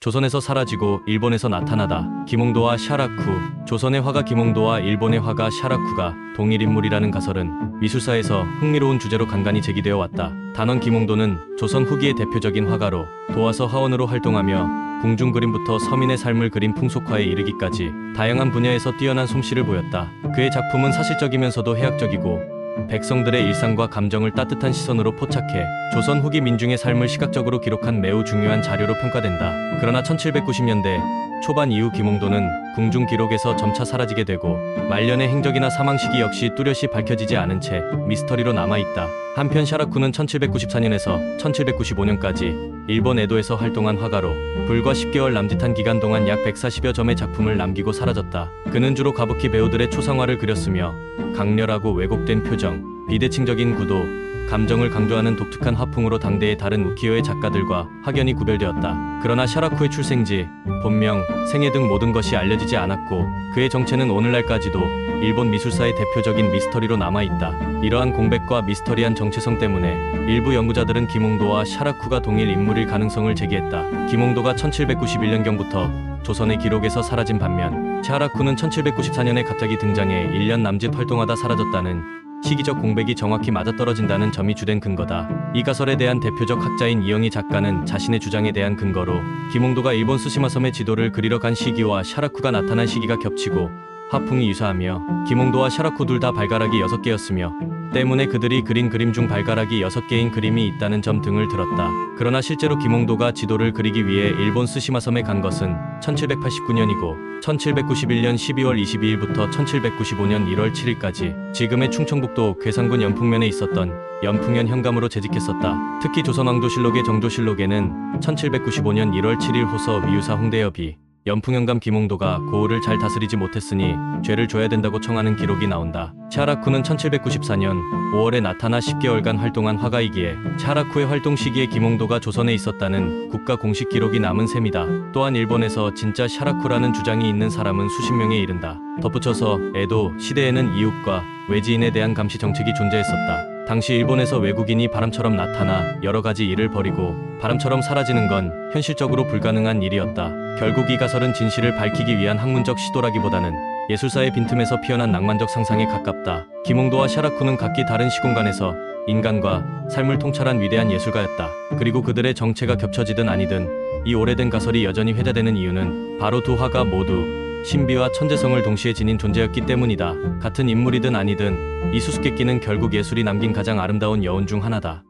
조선에서 사라지고 일본에서 나타나다. 김홍도와 샤라쿠. 조선의 화가 김홍도와 일본의 화가 샤라쿠가 동일 인물이라는 가설은 미술사에서 흥미로운 주제로 간간히 제기되어 왔다. 단원 김홍도는 조선 후기의 대표적인 화가로 도화서 하원으로 활동하며 궁중 그림부터 서민의 삶을 그린 풍속화에 이르기까지 다양한 분야에서 뛰어난 솜씨를 보였다. 그의 작품은 사실적이면서도 해학적이고 백성들의 일상과 감정을 따뜻한 시선으로 포착해 조선 후기 민중의 삶을 시각적으로 기록한 매우 중요한 자료로 평가된다. 그러나 1790년대 초반 이후 김홍도는 궁중 기록에서 점차 사라지게 되고 말년의 행적이나 사망 시기 역시 뚜렷이 밝혀지지 않은 채 미스터리로 남아있다. 한편 샤라쿠는 1794년에서 1795년까지 일본 에도에서 활동한 화가로 불과 10개월 남짓한 기간 동안 약 140여 점의 작품을 남기고 사라졌다. 그는 주로 가부키 배우들의 초상화를 그렸으며 강렬하고 왜곡된 표정, 비대칭적인 구도, 감정을 강조하는 독특한 화풍으로 당대의 다른 우키요의 작가들과 확연히 구별되었다. 그러나 샤라쿠의 출생지, 본명, 생애 등 모든 것이 알려지지 않았고 그의 정체는 오늘날까지도 일본 미술사의 대표적인 미스터리로 남아있다. 이러한 공백과 미스터리한 정체성 때문에 일부 연구자들은 김홍도와 샤라쿠가 동일 인물일 가능성을 제기했다. 김홍도가 1791년경부터 조선의 기록에서 사라진 반면 샤라쿠는 1794년에 갑자기 등장해 1년 남짓 활동하다 사라졌다는 시기적 공백이 정확히 맞아떨어진다는 점이 주된 근거다. 이 가설에 대한 대표적 학자인 이영희 작가는 자신의 주장에 대한 근거로 김홍도가 일본 스시마섬의 지도를 그리러 간 시기와 샤라쿠가 나타난 시기가 겹치고 화풍이 유사하며 김홍도와 샤라쿠 둘 다 발가락이 6개였으며 때문에 그들이 그린 그림 중 발가락이 6개인 그림이 있다는 점 등을 들었다. 그러나 실제로 김홍도가 지도를 그리기 위해 일본 스시마섬에 간 것은 1789년이고 1791년 12월 22일부터 1795년 1월 7일까지 지금의 충청북도 괴산군 연풍면에 있었던 연풍현 현감으로 재직했었다. 특히 조선왕조실록의 정조실록에는 1795년 1월 7일 호서 위유사 홍대엽이 연풍현감 김홍도가 고을을 잘 다스리지 못했으니 죄를 줘야 된다고 청하는 기록이 나온다. 샤라쿠는 1794년 5월에 나타나 10개월간 활동한 화가이기에 샤라쿠의 활동 시기에 김홍도가 조선에 있었다는 국가 공식 기록이 남은 셈이다. 또한 일본에서 진짜 샤라쿠라는 주장이 있는 사람은 수십 명에 이른다. 덧붙여서 에도 시대에는 이웃과 외지인에 대한 감시 정책이 존재했었다. 당시 일본에서 외국인이 바람처럼 나타나 여러 가지 일을 벌이고 바람처럼 사라지는 건 현실적으로 불가능한 일이었다. 결국 이 가설은 진실을 밝히기 위한 학문적 시도라기보다는 예술사의 빈틈에서 피어난 낭만적 상상에 가깝다. 김홍도와 샤라쿠는 각기 다른 시공간에서 인간과 삶을 통찰한 위대한 예술가였다. 그리고 그들의 정체가 겹쳐지든 아니든 이 오래된 가설이 여전히 회자되는 이유는 바로 두 화가 모두 신비와 천재성을 동시에 지닌 존재였기 때문이다. 같은 인물이든 아니든 이 수수께끼는 결국 예술이 남긴 가장 아름다운 여운 중 하나다.